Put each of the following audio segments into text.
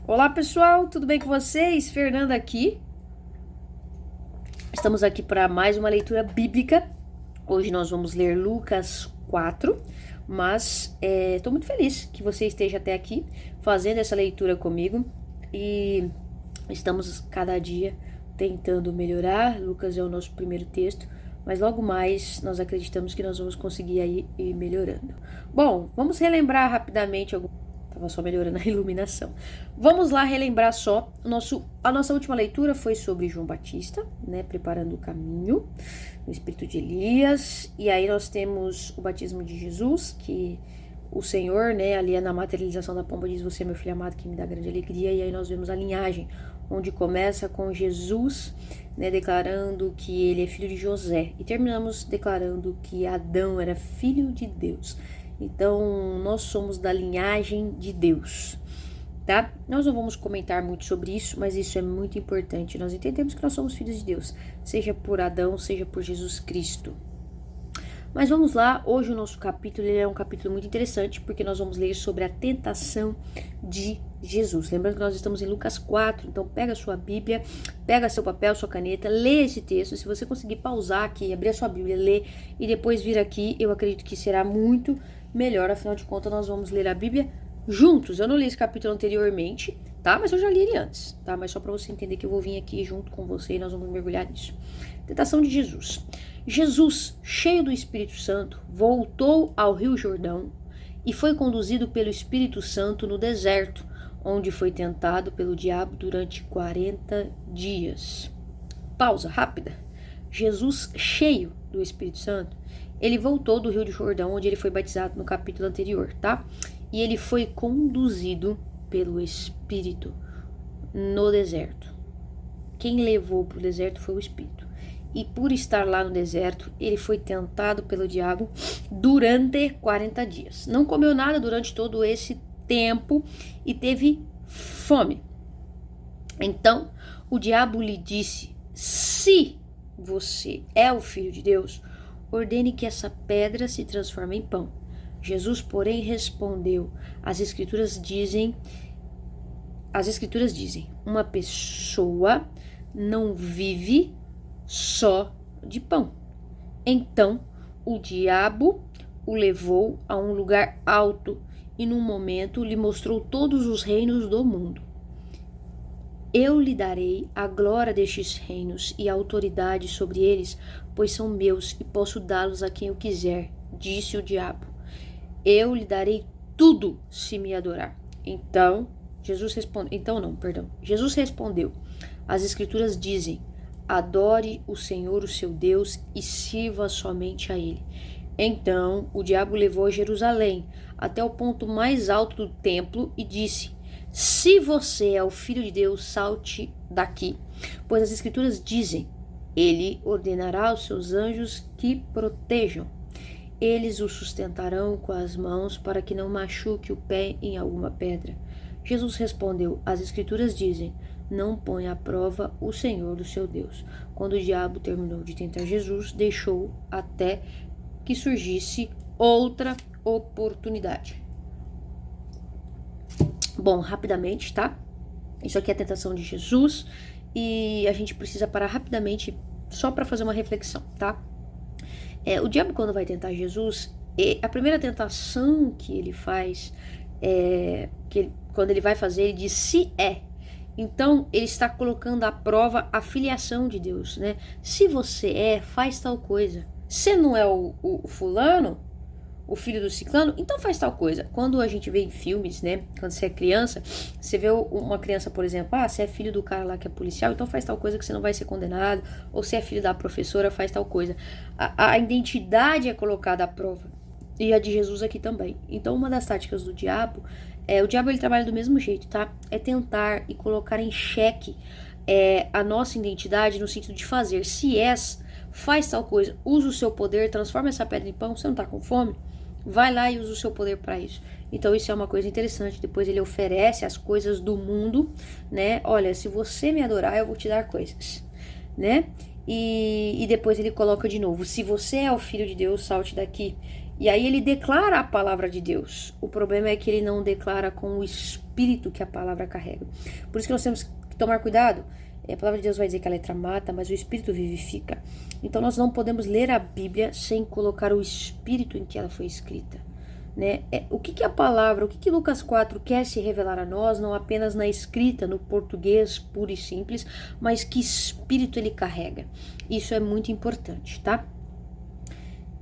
Olá pessoal, tudo bem com vocês? Fernanda aqui. Estamos aqui para mais uma leitura bíblica. Hoje nós vamos ler Lucas 4, mas estou muito feliz que você esteja até aqui fazendo essa leitura comigo e estamos cada dia tentando melhorar. Lucas é o nosso primeiro texto, mas logo mais nós acreditamos que nós vamos conseguir aí ir melhorando. Bom, vamos relembrar rapidamente Tava só melhorando a iluminação. Vamos lá relembrar só. A nossa última leitura foi sobre João Batista, né? Preparando o caminho no espírito de Elias. E aí nós temos o batismo de Jesus, que o Senhor, né? Ali na materialização da pomba diz: "Você é meu filho amado, que me dá grande alegria". E aí nós vemos a linhagem, onde começa com Jesus, né? Declarando que ele é filho de José. E terminamos declarando que Adão era filho de Deus. Então, nós somos da linhagem de Deus, tá? Nós não vamos comentar muito sobre isso, mas isso é muito importante. Nós entendemos que nós somos filhos de Deus, seja por Adão, seja por Jesus Cristo. Mas vamos lá, hoje o nosso capítulo ele é um capítulo muito interessante, porque nós vamos ler sobre a tentação de Jesus. Lembrando que nós estamos em Lucas 4, então pega a sua Bíblia, pega seu papel, sua caneta, lê esse texto. Se você conseguir pausar aqui, abrir a sua Bíblia, ler e depois vir aqui, eu acredito que será muito melhor. Afinal de contas, nós vamos ler a Bíblia juntos. Eu não li esse capítulo anteriormente, tá? Mas eu já li ele antes, tá? Mas só para você entender que eu vou vir aqui junto com você e nós vamos mergulhar nisso. Tentação de Jesus. Jesus, cheio do Espírito Santo, voltou ao Rio Jordão e foi conduzido pelo Espírito Santo no deserto, onde foi tentado pelo diabo durante 40 dias. Pausa rápida. Jesus, cheio do Espírito Santo, ele voltou do Rio de Jordão, onde ele foi batizado no capítulo anterior, tá? E ele foi conduzido pelo Espírito no deserto. Quem levou para o deserto foi o Espírito. E por estar lá no deserto, ele foi tentado pelo diabo durante 40 dias. Não comeu nada durante todo esse tempo e teve fome. Então, o diabo lhe disse: se você é o Filho de Deus, ordene que essa pedra se transforme em pão. Jesus, porém, respondeu: As escrituras dizem, uma pessoa não vive só de pão. Então, o diabo o levou a um lugar alto e num momento lhe mostrou todos os reinos do mundo. Eu lhe darei a glória destes reinos e a autoridade sobre eles, pois são meus e posso dá-los a quem eu quiser, disse o diabo. Eu lhe darei tudo se me adorar. Jesus respondeu: As escrituras dizem: adore o Senhor, o seu Deus, e sirva somente a ele. Então o diabo levou a Jerusalém até o ponto mais alto do templo e disse: se você é o Filho de Deus, salte daqui, pois as escrituras dizem: ele ordenará aos seus anjos que protejam. Eles o sustentarão com as mãos para que não machuque o pé em alguma pedra. Jesus respondeu: as escrituras dizem: não põe à prova o Senhor, o seu Deus. Quando o diabo terminou de tentar Jesus, deixou até que surgisse outra oportunidade. Bom, rapidamente, tá? Isso aqui é a tentação de Jesus e a gente precisa parar rapidamente só para fazer uma reflexão, tá? O diabo, quando vai tentar Jesus, a primeira tentação que ele faz, quando ele vai fazer, ele diz: se é. Então, ele está colocando à prova a filiação de Deus, né? Se você é, faz tal coisa. Se não é o fulano, o filho do ciclano, então faz tal coisa. Quando a gente vê em filmes, né? Quando você é criança, você vê uma criança, por exemplo, você é filho do cara lá que é policial, então faz tal coisa que você não vai ser condenado. Ou se é filho da professora, faz tal coisa. A identidade é colocada à prova. E a de Jesus aqui também. Então, uma das táticas do diabo, o diabo ele trabalha do mesmo jeito, tá? É tentar e colocar em xeque a nossa identidade no sentido de fazer. Se és, faz tal coisa, usa o seu poder, transforma essa pedra em pão. Você não tá com fome? Vai lá e usa o seu poder para isso. Então isso é uma coisa interessante. Depois ele oferece as coisas do mundo, né? Olha, se você me adorar, eu vou te dar coisas, né? E depois ele coloca de novo: se você é o Filho de Deus, salte daqui. E aí ele declara a palavra de Deus. O problema é que ele não declara com o espírito que a palavra carrega. Por isso que nós temos que tomar cuidado. A palavra de Deus vai dizer que a letra mata, mas o espírito vivifica. Então nós não podemos ler a Bíblia sem colocar o espírito em que ela foi escrita. Né? O que a palavra, o que Lucas 4 quer se revelar a nós, não apenas na escrita, no português puro e simples, mas que espírito ele carrega. Isso é muito importante, tá?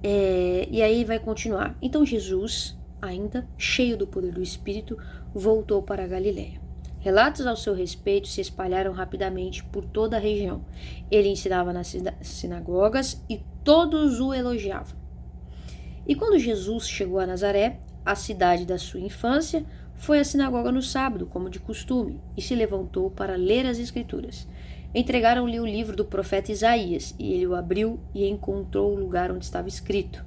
E aí vai continuar. Então Jesus, ainda cheio do poder do Espírito, voltou para a Galiléia. Relatos ao seu respeito se espalharam rapidamente por toda a região. Ele ensinava nas sinagogas e todos o elogiavam. E quando Jesus chegou a Nazaré, a cidade da sua infância, foi à sinagoga no sábado, como de costume, e se levantou para ler as Escrituras. Entregaram-lhe o livro do profeta Isaías, e ele o abriu e encontrou o lugar onde estava escrito: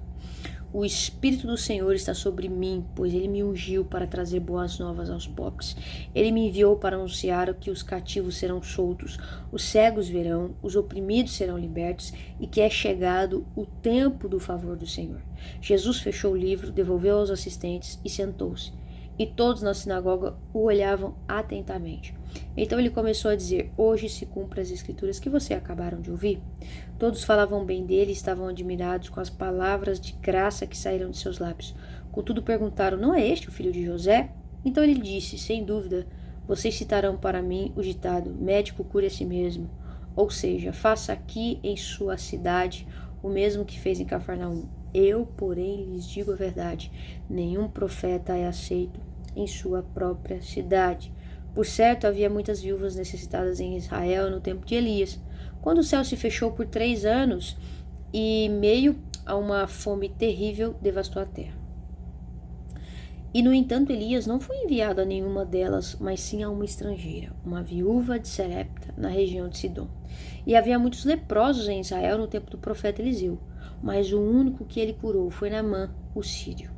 O Espírito do Senhor está sobre mim, pois ele me ungiu para trazer boas novas aos pobres. Ele me enviou para anunciar que os cativos serão soltos, os cegos verão, os oprimidos serão libertos e que é chegado o tempo do favor do Senhor. Jesus fechou o livro, devolveu aos assistentes e sentou-se. E todos na sinagoga o olhavam atentamente. Então ele começou a dizer: Hoje se cumprem as escrituras que você acabaram de ouvir. Todos falavam bem dele e estavam admirados com as palavras de graça que saíram de seus lábios. Contudo perguntaram: Não é este o filho de José? Então ele disse: Sem dúvida, vocês citarão para mim o ditado: Médico cure a si mesmo. Ou seja, faça aqui em sua cidade o mesmo que fez em Cafarnaum. Eu, porém, lhes digo a verdade: nenhum profeta é aceito em sua própria cidade. Por certo, havia muitas viúvas necessitadas em Israel no tempo de Elias, quando o céu se fechou por 3 anos e meio a uma fome terrível devastou a terra. E, no entanto, Elias não foi enviado a nenhuma delas, mas sim a uma estrangeira, uma viúva de Serepta, na região de Sidom. E havia muitos leprosos em Israel no tempo do profeta Eliseu, mas o único que ele curou foi Naamã, o sírio.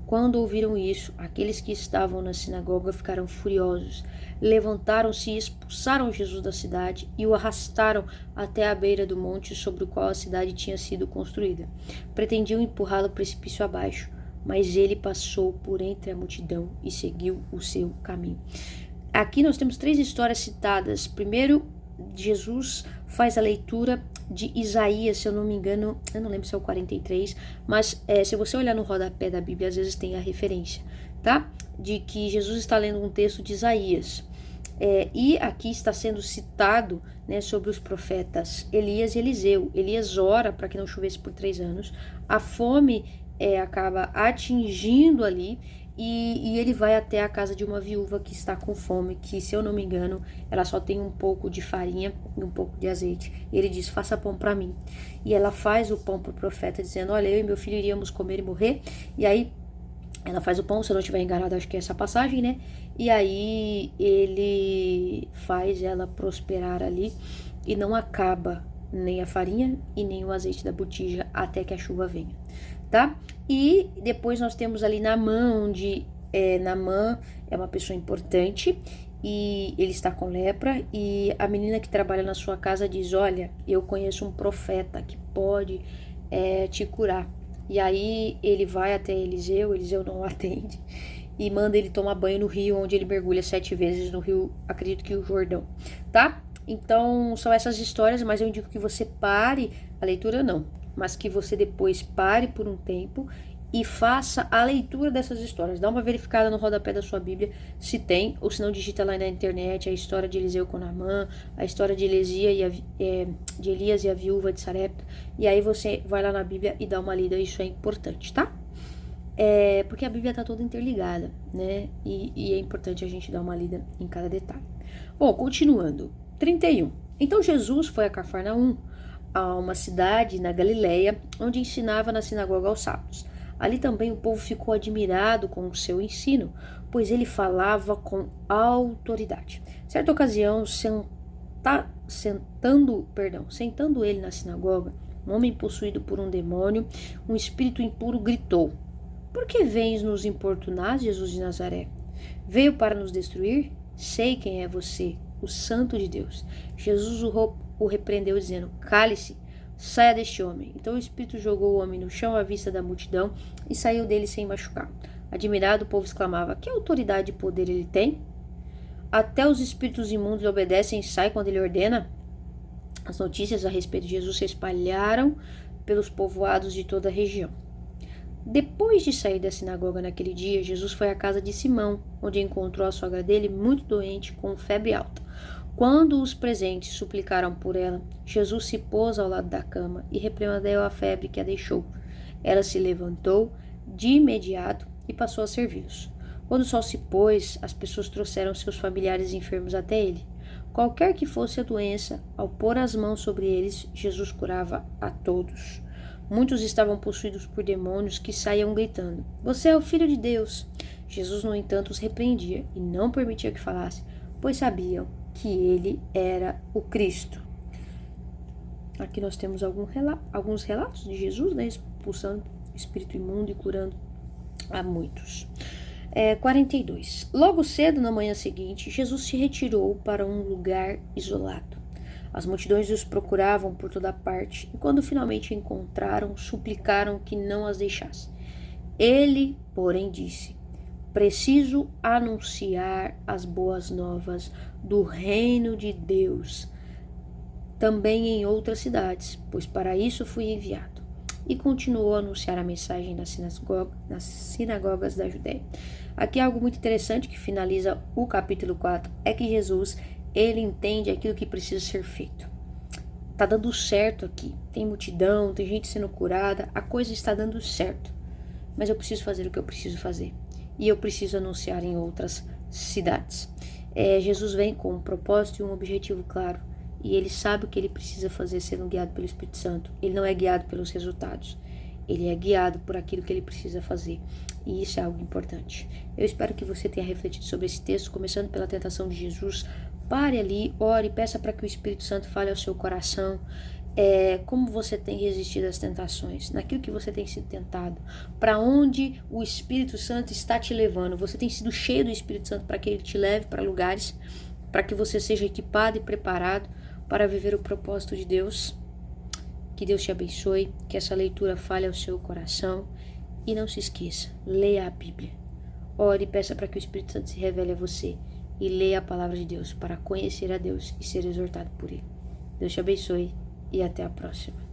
Quando ouviram isso, aqueles que estavam na sinagoga ficaram furiosos, levantaram-se e expulsaram Jesus da cidade e o arrastaram até a beira do monte sobre o qual a cidade tinha sido construída. Pretendiam empurrá-lo precipício abaixo, mas ele passou por entre a multidão e seguiu o seu caminho. Aqui nós temos 3 histórias citadas. Primeiro, Jesus faz a leitura de Isaías, se eu não me engano, eu não lembro se é o 43, mas se você olhar no rodapé da Bíblia, às vezes tem a referência, tá? De que Jesus está lendo um texto de Isaías. E aqui está sendo citado, né, sobre os profetas Elias e Eliseu. Elias ora para que não chovesse por 3 anos. A fome acaba atingindo ali e ele vai até a casa de uma viúva que está com fome, que, se eu não me engano, ela só tem um pouco de farinha e um pouco de azeite. E ele diz: faça pão para mim. E ela faz o pão para o profeta, dizendo: olha, eu e meu filho iríamos comer e morrer. E aí ela faz o pão, se eu não estiver enganado, acho que é essa passagem, né? E aí ele faz ela prosperar ali e não acaba nem a farinha e nem o azeite da botija até que a chuva venha, tá? E depois nós temos ali Naamã, onde Naamã é uma pessoa importante e ele está com lepra, e a menina que trabalha na sua casa diz: olha, eu conheço um profeta que pode te curar. E aí ele vai até Eliseu não o atende e manda ele tomar banho no rio, onde ele mergulha 7 vezes no rio, acredito que o Jordão, tá? Então são essas histórias, mas eu indico que você pare a leitura, não, mas que você depois pare por um tempo e faça a leitura dessas histórias. Dá uma verificada no rodapé da sua Bíblia se tem, ou se não, digita lá na internet a história de Eliseu com Naamã, a história de Elias e a viúva de Sarepta, e aí você vai lá na Bíblia e dá uma lida. Isso é importante, tá? Porque a Bíblia está toda interligada, né? E é importante a gente dar uma lida em cada detalhe. Bom, continuando. 31. Então Jesus foi a Cafarnaum, a uma cidade na Galiléia, onde ensinava na sinagoga aos sábados. Ali também o povo ficou admirado com o seu ensino, pois ele falava com autoridade. Certa ocasião, sentando ele na sinagoga, um homem possuído por um demônio, um espírito impuro, gritou: Por que vens nos importunar, Jesus de Nazaré? Veio para nos destruir? Sei quem é você, o Santo de Deus. Jesus o repreendeu, dizendo: Cale-se. saia deste homem. Então o espírito jogou o homem no chão à vista da multidão e saiu dele sem machucar. Admirado, o povo exclamava: que autoridade e poder ele tem? Até os espíritos imundos lhe obedecem e saem quando ele ordena. As notícias a respeito de Jesus se espalharam pelos povoados de toda a região. Depois de sair da sinagoga naquele dia, Jesus foi à casa de Simão, onde encontrou a sogra dele muito doente, com febre alta. Quando os presentes suplicaram por ela, Jesus se pôs ao lado da cama e repreendeu a febre que a deixou. Ela se levantou de imediato e passou a servi-los. Quando o sol se pôs, as pessoas trouxeram seus familiares enfermos até ele. Qualquer que fosse a doença, ao pôr as mãos sobre eles, Jesus curava a todos. Muitos estavam possuídos por demônios que saíam gritando: você é o Filho de Deus. Jesus, no entanto, os repreendia e não permitia que falasse, pois sabiam que ele era o Cristo. Aqui nós temos alguns relatos de Jesus, expulsando o espírito imundo e curando a muitos. 42. Logo cedo, na manhã seguinte, Jesus se retirou para um lugar isolado. As multidões os procuravam por toda parte, e quando finalmente encontraram, suplicaram que não as deixasse. Ele, porém, disse: preciso anunciar as boas novas do reino de Deus também em outras cidades, pois para isso fui enviado. E continuou a anunciar a mensagem nas sinagogas da Judéia. Aqui algo muito interessante que finaliza o capítulo 4 é que Jesus, ele entende aquilo que precisa ser feito. Tá dando certo aqui, tem multidão, tem gente sendo curada, a coisa está dando certo, mas eu preciso fazer o que eu preciso fazer e eu preciso anunciar em outras cidades. Jesus vem com um propósito e um objetivo claro. E ele sabe o que ele precisa fazer sendo guiado pelo Espírito Santo. Ele não é guiado pelos resultados. Ele é guiado por aquilo que ele precisa fazer. E isso é algo importante. Eu espero que você tenha refletido sobre esse texto, começando pela tentação de Jesus. Pare ali, ore, peça para que o Espírito Santo fale ao seu coração. Como você tem resistido às tentações, naquilo que você tem sido tentado, para onde o Espírito Santo está te levando. Você tem sido cheio do Espírito Santo para que ele te leve para lugares, para que você seja equipado e preparado para viver o propósito de Deus. Que Deus te abençoe, que essa leitura fale ao seu coração e não se esqueça, leia a Bíblia. Ore e peça para que o Espírito Santo se revele a você e leia a palavra de Deus para conhecer a Deus e ser exortado por ele. Deus te abençoe e até a próxima.